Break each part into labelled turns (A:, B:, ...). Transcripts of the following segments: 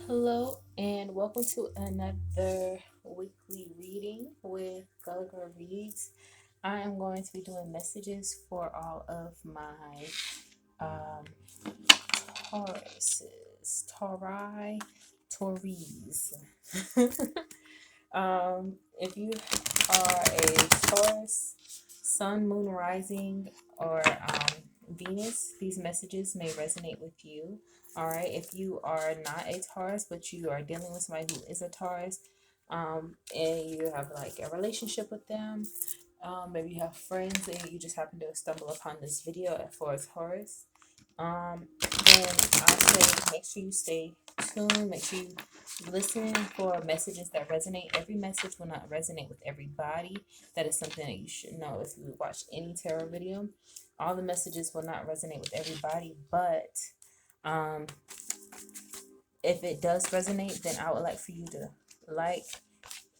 A: Hello, and welcome to another weekly reading with Gulliver Reads. I am going to be doing messages for all of my um, Tauruses, Tauries. If you are a Taurus, Sun, Moon, Rising, or Venus, these messages may resonate with you. All right. If you are not a Taurus, but you are dealing with somebody who is a Taurus, and you have like a relationship with them, maybe you have friends and you just happen to stumble upon this video for a Taurus, then I'll say make sure you stay tuned, make sure you listen for messages that resonate. Every message will not resonate with everybody. That is something that you should know if you watch any tarot video. All the messages will not resonate with everybody, but um, if it does resonate, then I would like for you to like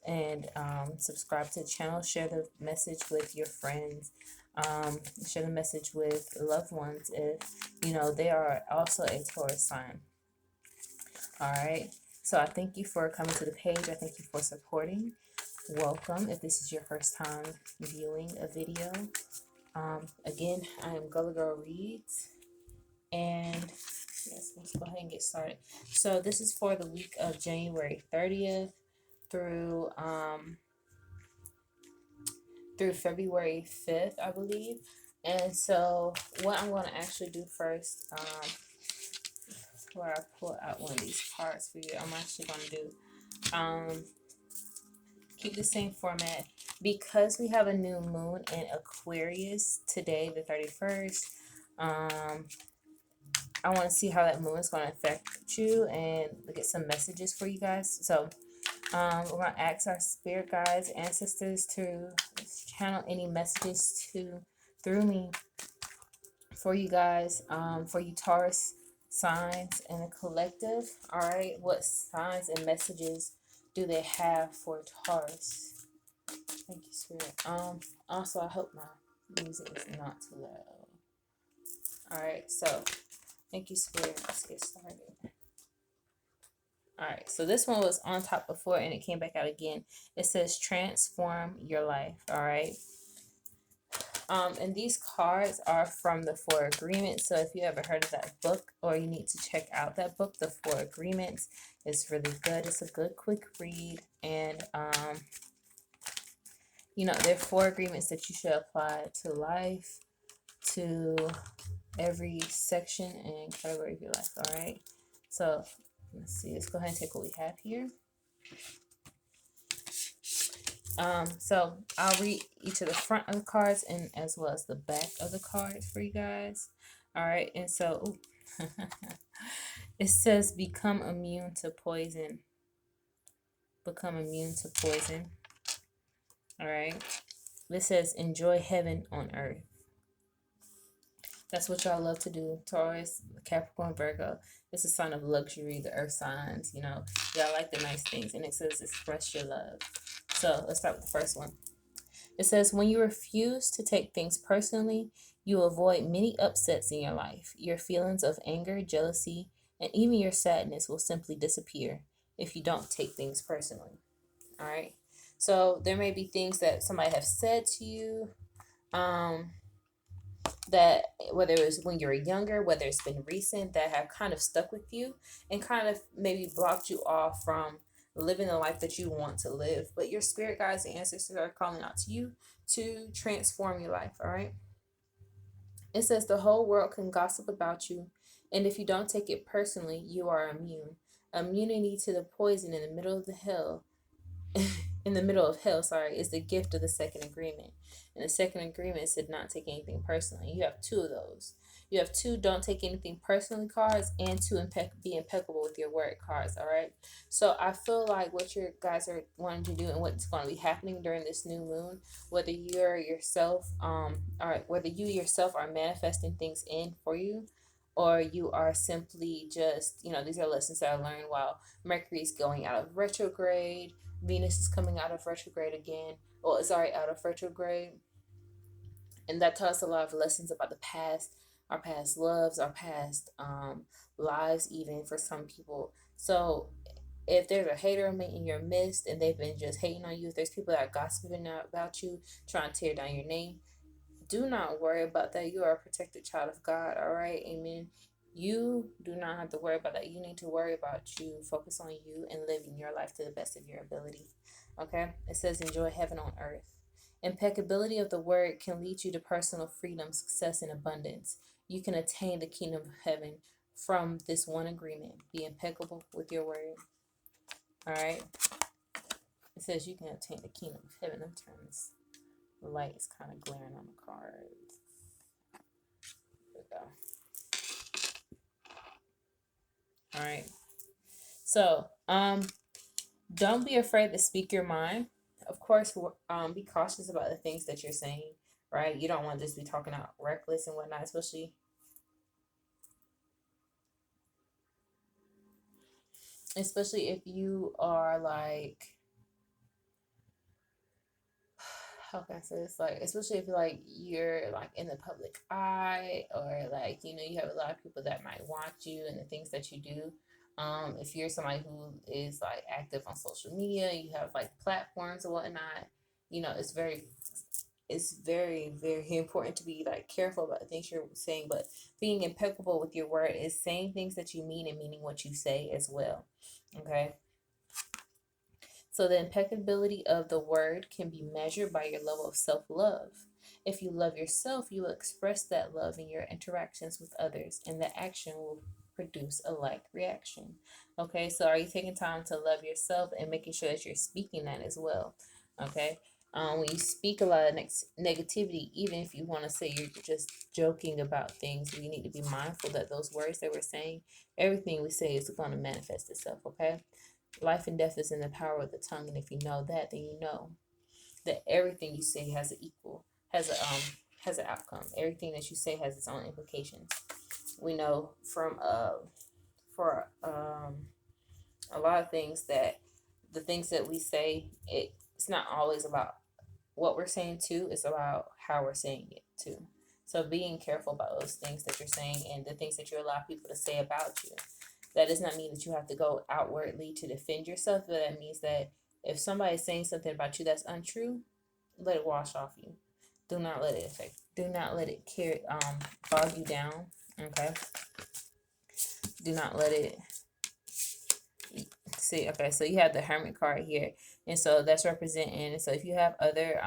A: and subscribe to the channel, share the message with your friends, share the message with loved ones if you know they are also a Taurus sign. All right, so I thank you for coming to the page. I thank you for supporting. Welcome if this is your first time viewing a video. Again, I am Gullah Girl Reads, and yes, let's go ahead and get started. So this is for the week of January 30th through February 5th, I believe. And so what I'm going to actually do first, where I pull out one of these cards for you, I'm actually going to do, keep the same format. Because we have a new moon in Aquarius today, the 31st, I want to see how that moon is going to affect you and get some messages for you guys. So we're going to ask our spirit guides, ancestors to channel any messages through me for you guys, for you Taurus signs in the collective. All right, what signs and messages do they have for Taurus? Thank you, Spirit. Also, I hope my music is not too loud. All right, so thank you, Spirit. Let's get started. All right, so this one was on top before and it came back out again. It says transform your life. All right. And these cards are from the Four Agreements. So if you ever heard of that book or you need to check out that book, the Four Agreements, is really good. It's a good quick read, and you know, there are four agreements that you should apply to life, to every section and category of your life. All right. So let's see. Let's go ahead and take what we have here. So I'll read each of the front of the cards and as well as the back of the cards for you guys. All right, and so it says become immune to poison. Become immune to poison. All right. This says enjoy heaven on earth. That's what y'all love to do. Taurus, Capricorn, Virgo. It's a sign of luxury, the earth signs, you know. Y'all like the nice things. And it says express your love. So let's start with the first one. It says, when you refuse to take things personally, you avoid many upsets in your life. Your feelings of anger, jealousy, and even your sadness will simply disappear if you don't take things personally. All right. So there may be things that somebody have said to you, that whether it was when you were younger, whether it's been recent, that have kind of stuck with you and kind of maybe blocked you off from living the life that you want to live. But your spirit guides and ancestors are calling out to you to transform your life. All right. It says the whole world can gossip about you, and if you don't take it personally, you are immune. Immunity to the poison in the middle of the hell in the middle of hell, sorry, is the gift of the second agreement. And the second agreement said not take anything personally. You have two of those. You have two don't take anything personally cards and two be impeccable with your word cards. All right. So I feel like what your guys are wanting to do and what's going to be happening during this new moon, whether you're yourself, or whether you yourself are manifesting things in for you, or you are simply just, you know, these are lessons that I learned while Mercury is going out of retrograde. Venus is coming out of retrograde again. Well, it's already out of retrograde. And that taught us a lot of lessons about the past, our past loves, our past lives, even for some people. So if there's a hater in your midst and they've been just hating on you, if there's people that are gossiping about you, trying to tear down your name, do not worry about that. You are a protected child of God. All right. Amen. You do not have to worry about that. You need to worry about you, focus on you, and living your life to the best of your ability. Okay. It says, enjoy heaven on earth. Impeccability of the word can lead you to personal freedom, success, and abundance. You can attain the kingdom of heaven from this one agreement. Be impeccable with your word. All right. It says you can obtain the kingdom of heaven. In terms, the light is kind of glaring on the cards. There we go. All right. So, don't be afraid to speak your mind. Of course, be cautious about the things that you're saying. Right. You don't want to just be talking out reckless and whatnot, especially if you are like, how can I say this? Like, especially if like you're like in the public eye, or like, you know, you have a lot of people that might watch you and the things that you do. If you're somebody who is like active on social media, you have like platforms and whatnot, you know, it's very, very important to be like careful about the things you're saying, but being impeccable with your word is saying things that you mean and meaning what you say as well. Okay. So, the impeccability of the word can be measured by your level of self love. If you love yourself, you will express that love in your interactions with others, and the action will produce a like reaction. Okay, so are you taking time to love yourself and making sure that you're speaking that as well? Okay, when you speak a lot of negativity, even if you want to say you're just joking about things, we need to be mindful that those words that we're saying, everything we say is going to manifest itself. Okay. Life and death is in the power of the tongue, and if you know that, then you know that everything you say has an outcome. Everything that you say has its own implications. We know from for a lot of things that the things that we say, it's not always about what we're saying too, it's about how we're saying it too. So being careful about those things that you're saying and the things that you allow people to say about you. That does not mean that you have to go outwardly to defend yourself, but that means that if somebody is saying something about you that's untrue, let it wash off you. Do not let it affect. Do not let it bog you down. Okay. Do not let it see. Okay, so you have the Hermit card here, and so that's representing. So if you have other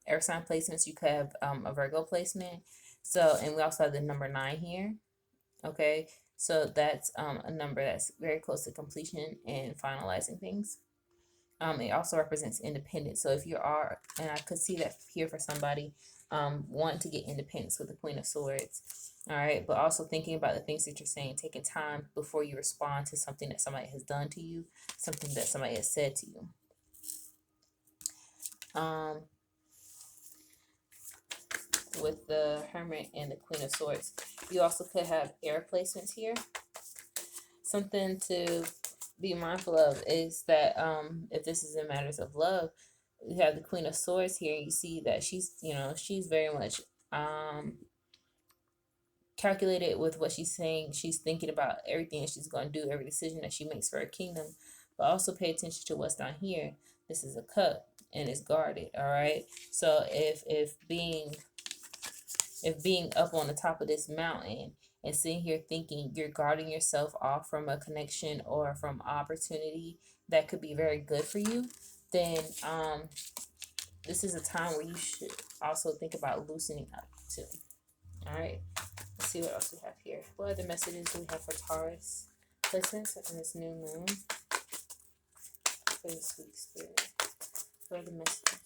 A: air sign placements, you could have a Virgo placement. So, and we also have the number 9 here. Okay, so that's a number that's very close to completion and finalizing things. It also represents independence. So if you are, and I could see that here for somebody, wanting to get independence with the Queen of Swords. All right, but also thinking about the things that you're saying, taking time before you respond to something that somebody has done to you, something that somebody has said to you. With the Hermit and the Queen of Swords, you also could have air placements here. Something to be mindful of is that if this is in matters of love, you have the Queen of Swords here. You see that she's very much calculated with what she's saying. She's thinking about everything that she's going to do, every decision that she makes for her kingdom. But also pay attention to what's down here. This is a cup and it's guarded. All right. So if being up on the top of this mountain and sitting here thinking you're guarding yourself off from a connection or from opportunity that could be very good for you, then this is a time where you should also think about loosening up too. All right. Let's see what else we have here. What other messages do we have for Taurus placements in this new moon for this week, Spirit? What are the messages?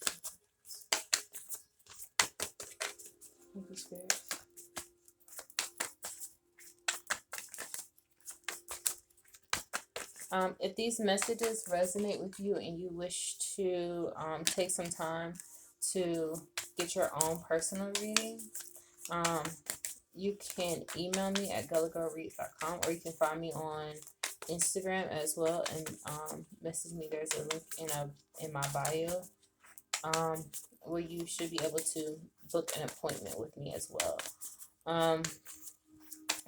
A: Thank you, Spirit. If these messages resonate with you and you wish to take some time to get your own personal reading, you can email me at gulagirlreads.com, or you can find me on Instagram as well and message me. There's a link in my bio where you should be able to book an appointment with me as well.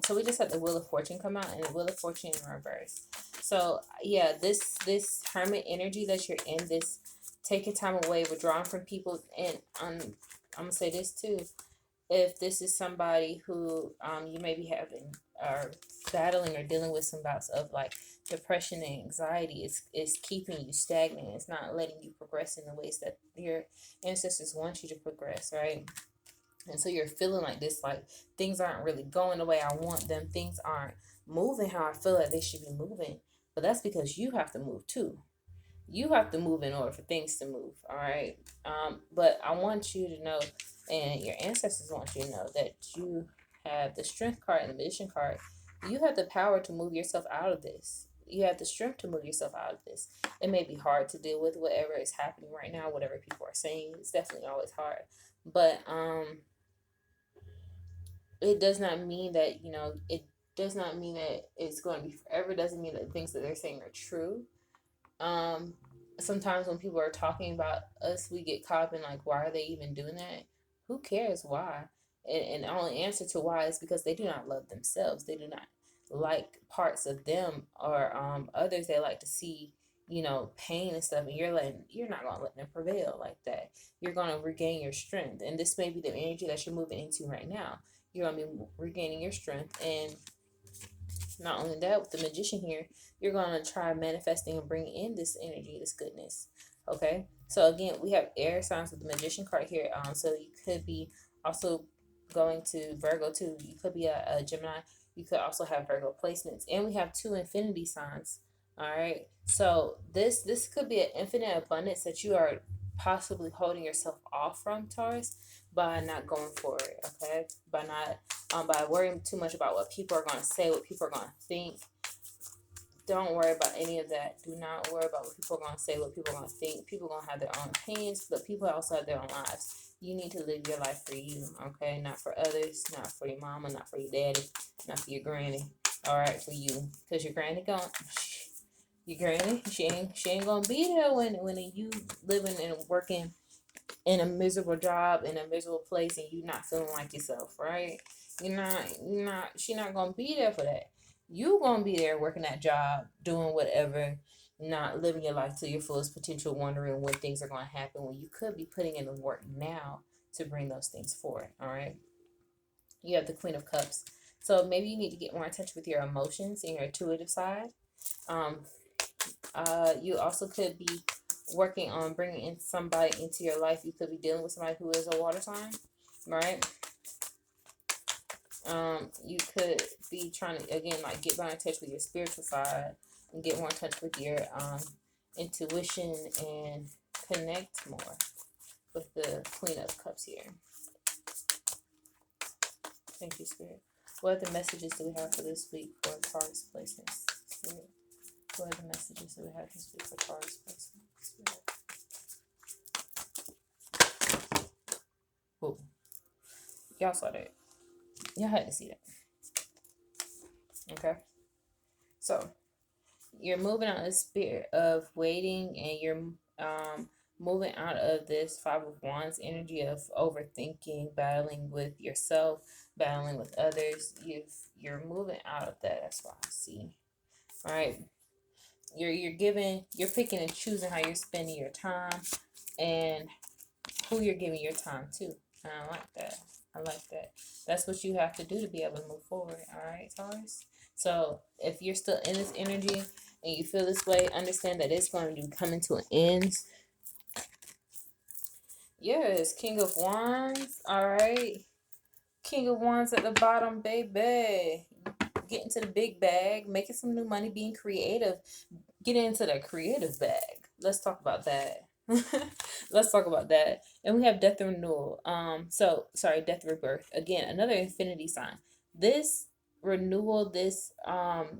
A: So we just had the Wheel of Fortune come out and the Wheel of Fortune in reverse. So yeah, this hermit energy that you're in, this taking time away, withdrawing from people, and I'm gonna say this too. If this is somebody who you may be having or battling or dealing with some bouts of like depression and anxiety, is keeping you stagnant. It's not letting you progress in the ways that your ancestors want you to progress, right? And so you're feeling like this, like things aren't really going the way I want them. Things aren't moving how I feel like they should be moving. But that's because you have to move too. You have to move in order for things to move. All right. But I want you to know, and your ancestors want you to know, that you have the strength card and the magician card. You have the power to move yourself out of this. You have the strength to move yourself out of this. It may be hard to deal with whatever is happening right now, whatever people are saying. It's definitely always hard. But it does not mean that, it does not mean that it's going to be forever. It doesn't mean that the things that they're saying are true. um Sometimes when people are talking about us, we get caught up in like, why are they even doing that? Who cares why? And the only answer to why is because they do not love themselves. They do not like parts of them, or others they like to see, pain and stuff, and you're not gonna let them prevail like that. You're gonna regain your strength, and this may be the energy that you're moving into right now. You're gonna be regaining your strength, and not only that, with the magician here, you're going to try manifesting and bringing in this energy, this goodness. Okay. So again, we have air signs with the magician card here. So you could be also going to Virgo too. You could be a Gemini. You could also have Virgo placements, and we have two infinity signs. All right. So this could be an infinite abundance that you are possibly holding yourself off from, Taurus, by not going for it. Okay. By worrying too much about what people are going to say, what people are going to think. Don't worry about any of that. Do not worry about what people are going to say, what people are going to think. People are going to have their own opinions, but people also have their own lives. You need to live your life for you, okay? Not for others, not for your mama, not for your daddy, not for your granny. All right, for you, because your granny she ain't gonna be there when you living and working in a miserable job in a miserable place, and you not feeling like yourself, right? She not gonna be there for that. You gonna be there working that job, doing whatever, not living your life to your fullest potential, wondering when things are gonna happen, when you could be putting in the work now to bring those things forward. All right. You have the Queen of Cups. So maybe you need to get more in touch with your emotions and your intuitive side. Um, you also could be working on bringing in somebody into your life. You could be dealing with somebody who is a water sign, right? You could be trying to, again, like, get more in touch with your spiritual side and get more in touch with your intuition and connect more with the Queen of Cups here. Thank you, Spirit. What other messages do we have for this week for Taurus placements, Spirit? What are the messages that we have this week for Taurus placements? Oh, y'all saw that. Y'all had to see that. Okay. So you're moving out of the spirit of waiting, and you're moving out of this Five of Wands energy of overthinking, battling with yourself, battling with others. You're moving out of that. That's what I see. All right. You're picking and choosing how you're spending your time and who you're giving your time to. And I like that. I like that. That's what you have to do to be able to move forward. All right, Taurus. So if you're still in this energy and you feel this way, understand that it's going to be coming to an end. Yes, King of Wands. All right. King of Wands at the bottom, baby. Getting to the big bag, making some new money, being creative, getting into the creative bag. Let's talk about that. Let's talk about that. And we have death and renewal. Death and rebirth. Again, another infinity sign. This renewal,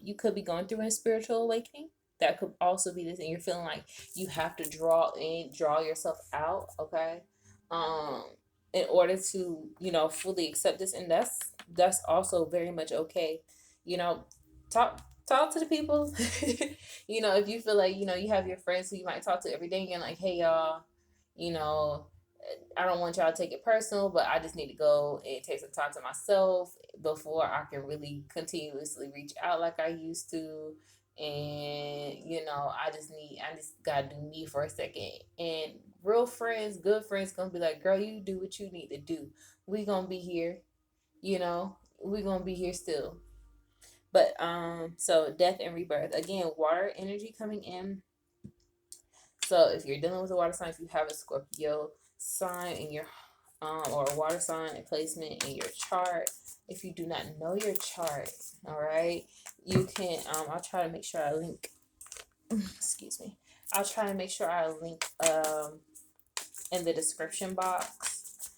A: you could be going through a spiritual awakening. That could also be this, and you're feeling like you have to draw yourself out, okay? Um, in order to, fully accept this, and that's also very much okay. You know, talk to the people. If you feel like, you have your friends who you might talk to every day, and you're like, hey, y'all, you know, I don't want y'all to take it personal, but I just need to go and take some time to myself before I can really continuously reach out like I used to. And I just gotta do me for a second. And real friends, good friends, gonna be like, girl, you do what you need to do. We gonna be here, we gonna be here still. But so death and rebirth again, water energy coming in. So if you're dealing with a water sign, if you have a Scorpio sign in your or a water sign and placement in your chart, if you do not know your chart, all right, you can I'll try to make sure I link excuse me. I'll try to make sure I link in the description box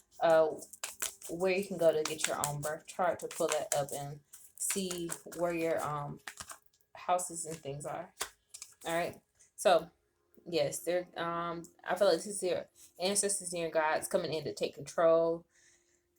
A: where you can go to get your own birth chart to pull that up and see where your houses and things are. All right. So yes, they're I feel like this is your ancestors and your guides coming in to take control,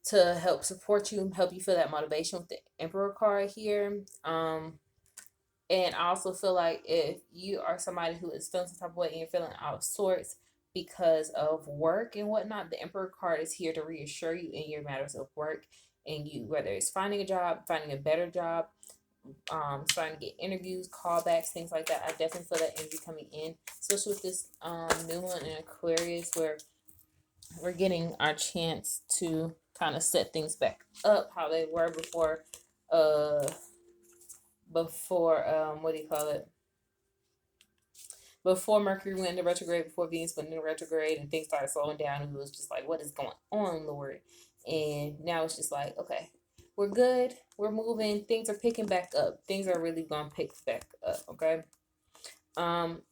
A: to help support you, help you feel that motivation with the Emperor card here. And I also feel like if you are somebody who is feeling some type of way and you're feeling out of sorts because of work and whatnot, the Emperor card is here to reassure you in your matters of work, and you, whether it's finding a job, finding a better job, starting to get interviews, callbacks, things like that. I definitely feel that energy coming in, especially with this new one in Aquarius, where we're getting our chance to kind of set things back up how they were before uh what do you call it, before Mercury went into retrograde, before Venus went into retrograde, and things started slowing down, and it was just like, what is going on, Lord? And now it's just like, okay, we're good, we're moving, things are picking back up, things are really gonna pick back up. Okay. um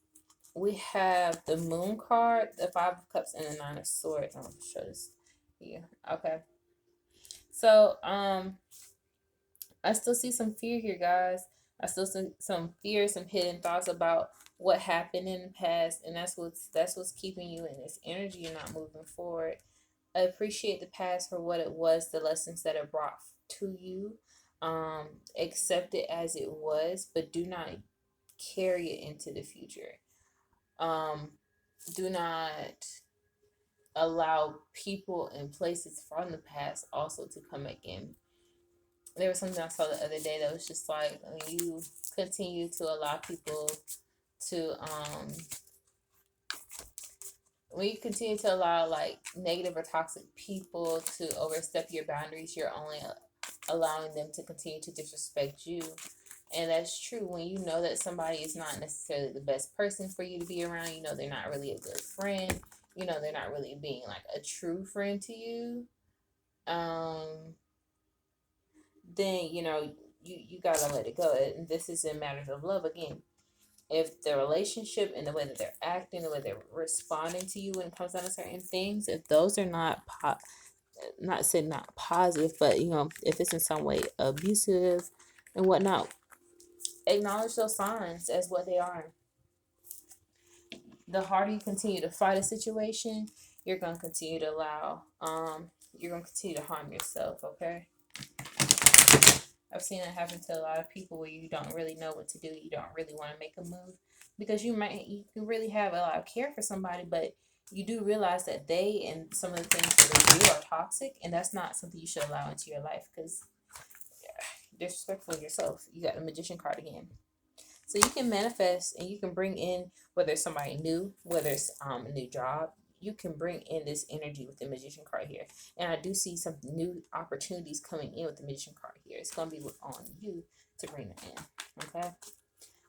A: we have the Moon card, the Five of Cups, and the Nine of Swords. I'll show this here. Okay. So I still see some fear here, guys. I still see some fear, some hidden thoughts about what happened in the past, and that's what's keeping you in this energy and not moving forward. I appreciate the past for what it was, the lessons that it brought to you. Accept it as it was, but do not carry it into the future. Um, do not allow people and places from the past also to come back in. There was something I saw the other day that was just like, when you continue to allow people to when you continue to allow like negative or toxic people to overstep your boundaries, you're only allowing them to continue to disrespect you. And that's true. When you know that somebody is not necessarily the best person for you to be around, you know they're not really a good friend, you know they're not really being like a true friend to you, then you gotta let it go. And this is in matters of love again. If the relationship and the way that they're acting, the way they're responding to you when it comes down to certain things, if those are not saying not positive, but if it's in some way abusive and whatnot, acknowledge those signs as what they are. The harder you continue to fight a situation, you're gonna continue to allow you're gonna continue to harm yourself. Okay. I've seen it happen to a lot of people where you don't really know what to do. You don't really want to make a move because you can really have a lot of care for somebody, but you do realize that they and some of the things that they do are toxic, and that's not something you should allow into your life because disrespectful of yourself. You got the Magician card again. So you can manifest and you can bring in, whether it's somebody new, whether it's a new job, you can bring in this energy with the Magician card here. And I do see some new opportunities coming in with the Magician card here. It's going to be on you to bring them in. Okay.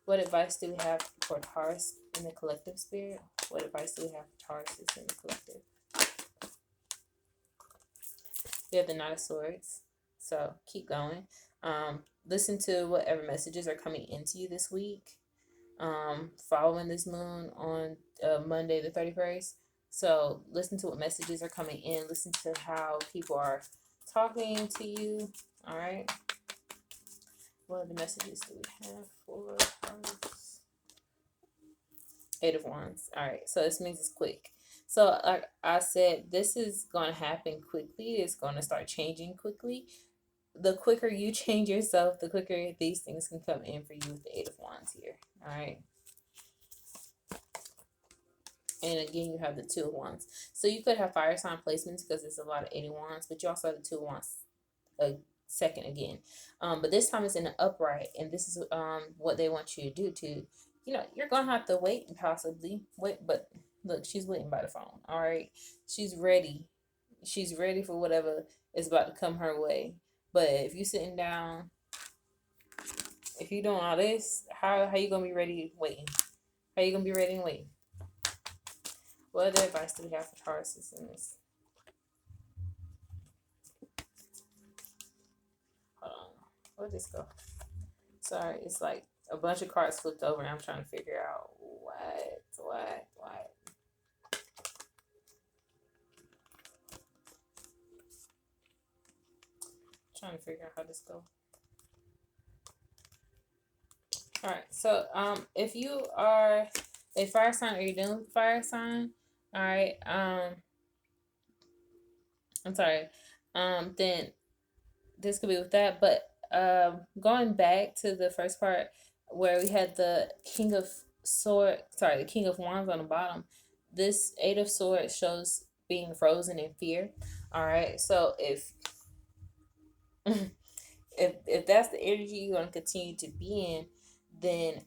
A: What advice do we have for Taurus in the collective spirit? What advice do we have for Taurus in the collective? We have the Knight of Swords. So keep going. Listen to whatever messages are coming into you this week. Following this moon on Monday the 31st. So listen to what messages are coming in. Listen to how people are talking to you. All right. What other messages do we have for Taurus? Eight of Wands. All right. So this means it's quick. So like I said, this is going to happen quickly. It's going to start changing quickly. The quicker you change yourself, the quicker these things can come in for you with the Eight of Wands here. All right. And again, you have the Two of Wands. So you could have fire sign placements because there's a lot of 80 Wands, but you also have the Two of Wands a second again. But this time it's in the upright, and this is what they want you to do to, you're gonna have to wait and possibly wait, but look, she's waiting by the phone. All right, she's ready. She's ready for whatever is about to come her way. But if you sitting down, if you doing all this, how you gonna be ready waiting? How you gonna be ready and waiting? What other advice do we have for Taurus in this? Hold on. Where'd this go? Sorry, it's like a bunch of cards flipped over and I'm trying to figure out what. Trying to figure out how this goes. Alright, so if you are a fire sign or you're dealing with fire sign, alright, I'm sorry, then this could be with that, but going back to the first part where we had the King of the King of Wands on the bottom, this Eight of Swords shows being frozen in fear. All right, so if if that's the energy you're gonna continue to be in, then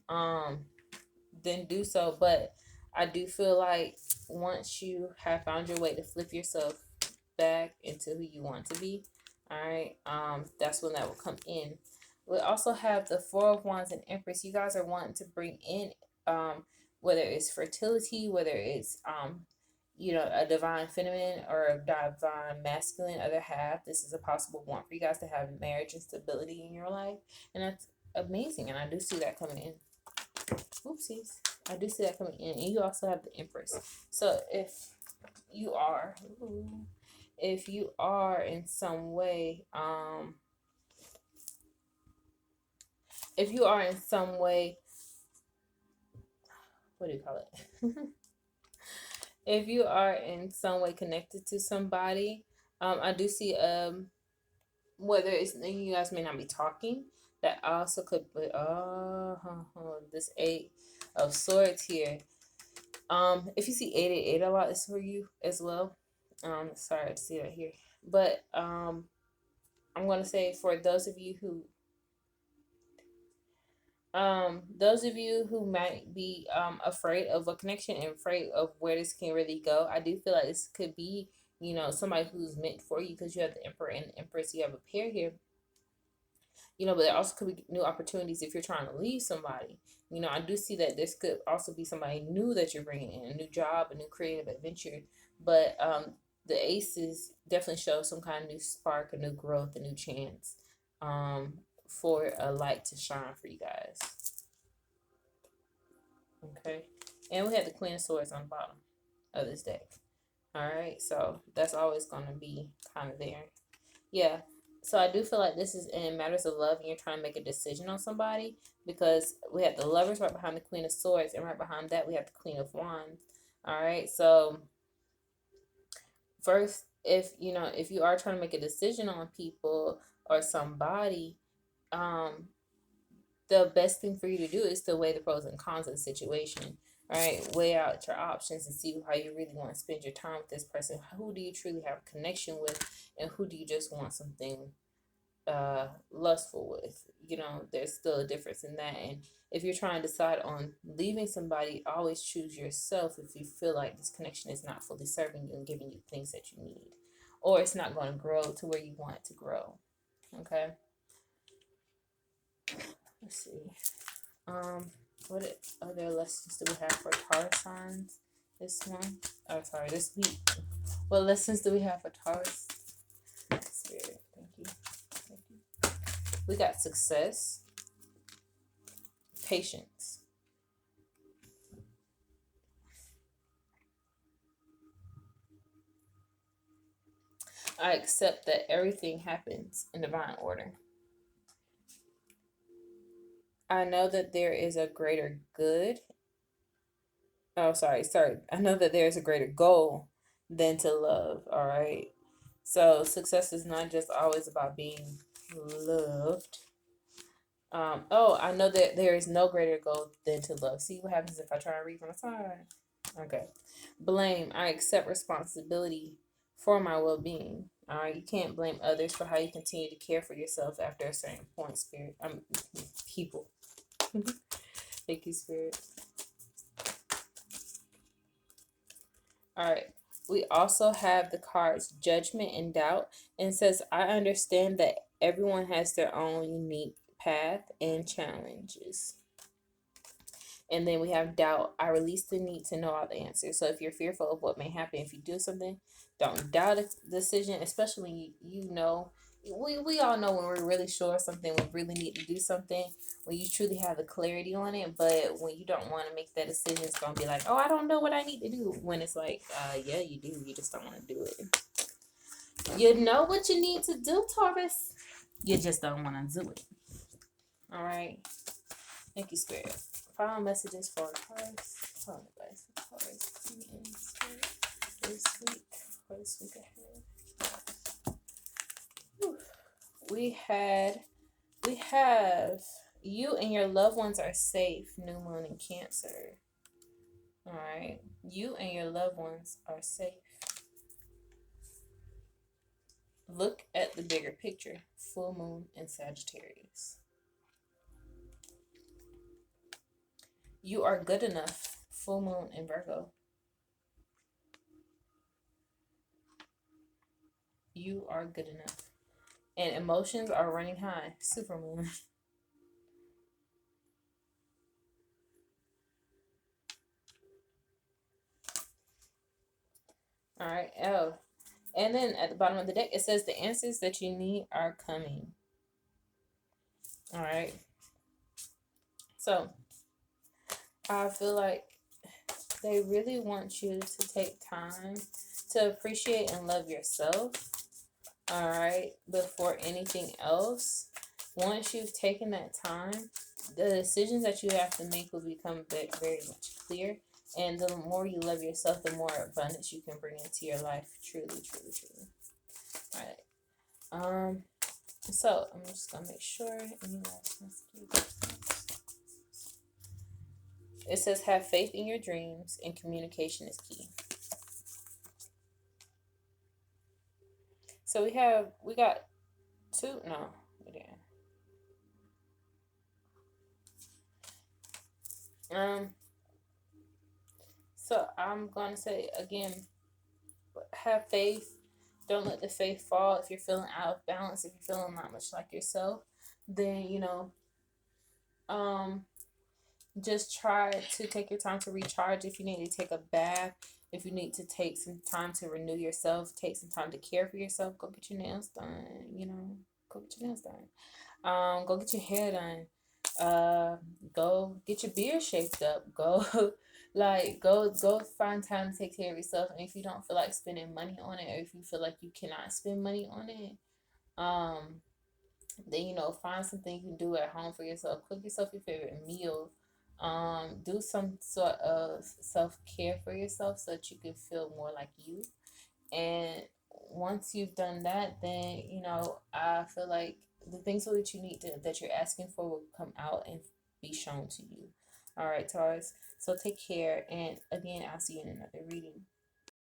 A: do so. But I do feel like once you have found your way to flip yourself back into who you want to be, all right, that's when that will come in. We also have the Four of Wands and Empress. You guys are wanting to bring in whether it's fertility, whether it's a divine feminine or a divine masculine other half. This is a possible want for you guys to have marriage and stability in your life, and that's amazing. And I do see that coming in. Oopsies. I do see that coming in. And you also have the Empress. So if you are in some way what do you call it? If you are in some way connected to somebody, I do see whether it's you guys may not be talking, that also could be this Eight of Swords here. If you see 888 a lot, it's for you as well. Sorry to see that here, but I'm gonna say for those of you who might be afraid of a connection and afraid of where this can really go, I do feel like this could be somebody who's meant for you, because you have the Emperor and the Empress. You have a pair here. But there also could be new opportunities if you're trying to leave somebody. I do see that this could also be somebody new that you're bringing in, a new job, a new creative adventure. But the aces definitely show some kind of new spark, a new growth, a new chance for a light to shine for you guys. Okay. And we have the Queen of Swords on the bottom of this deck. All right. So that's always going to be kind of there. Yeah. So I do feel like this is in matters of love and you're trying to make a decision on somebody, because we have the Lovers right behind the Queen of Swords, and right behind that we have the Queen of Wands. All right. So first, if you are trying to make a decision on people or somebody, the best thing for you to do is to weigh the pros and cons of the situation. All right, weigh out your options and see how you really want to spend your time with this person. Who do you truly have a connection with, and who do you just want something lustful with? There's still a difference in that. And if you're trying to decide on leaving somebody, always choose yourself if you feel like this connection is not fully serving you and giving you things that you need, or it's not going to grow to where you want it to grow. Okay. Let's see. What other lessons do we have for Taurus signs this month? Oh, sorry, this week. What lessons do we have for Taurus? Spirit, thank you. We got success, patience, I accept that everything happens in divine order. I know that there is a greater good. Oh, sorry. I know that there is a greater goal than to love. All right. So success is not just always about being loved. I know that there is no greater goal than to love. See what happens if I try to read from the side. Okay. Blame. I accept responsibility for my well being. All right. You can't blame others for how you continue to care for yourself after a certain point, spirit. People. Thank you, spirit. All right. We also have the cards judgment and doubt, and it says, I understand that everyone has their own unique path and challenges. And then we have doubt. I release the need to know all the answers. So if you're fearful of what may happen if you do something, don't doubt a decision, especially when you know. We all know when we're really sure of something, we really need to do something, when you truly have the clarity on it. But when you don't want to make that decision, it's going to be like, oh, I don't know what I need to do. When it's like, yeah, you do. You just don't want to do it. You know what you need to do, Taurus. You just don't want to do it. All right. Thank you, Spirit. Final messages for Taurus. Final advice for Taurus. This week. For this week ahead. Whew. We have you and your loved ones are safe. New moon in Cancer. All right. You and your loved ones are safe. Look at the bigger picture. Full moon in Sagittarius. You are good enough. Full moon in Virgo. You are good enough. And emotions are running high. Supermoon. All right. Oh. And then at the bottom of the deck, it says the answers that you need are coming. All right. So I feel like they really want you to take time to appreciate and love yourself. All right. Before anything else, once you've taken that time, the decisions that you have to make will become very, very much clear. And the more you love yourself, the more abundance you can bring into your life. Truly, truly, truly. All right. So I'm just gonna make sure any last messages. It says have faith in your dreams and communication is key. So we got two, no, we didn't. So I'm gonna say again, have faith. Don't let the faith fall. If you're feeling out of balance, if you're feeling not much like yourself, then just try to take your time to recharge. If you need to take a bath, if you need to take some time to renew yourself, take some time to care for yourself, go get your nails done, go get your nails done. Go get your hair done. Go get your beard shaped up. Go go find time to take care of yourself. And if you don't feel like spending money on it, or if you feel like you cannot spend money on it, then find something you can do at home for yourself. Cook yourself your favorite meal. Do some sort of self-care for yourself so that you can feel more like you. And once you've done that, then I feel like the things that you need that you're asking for will come out and be shown to you. All right, Taurus. So take care, and again, I'll see you in another reading.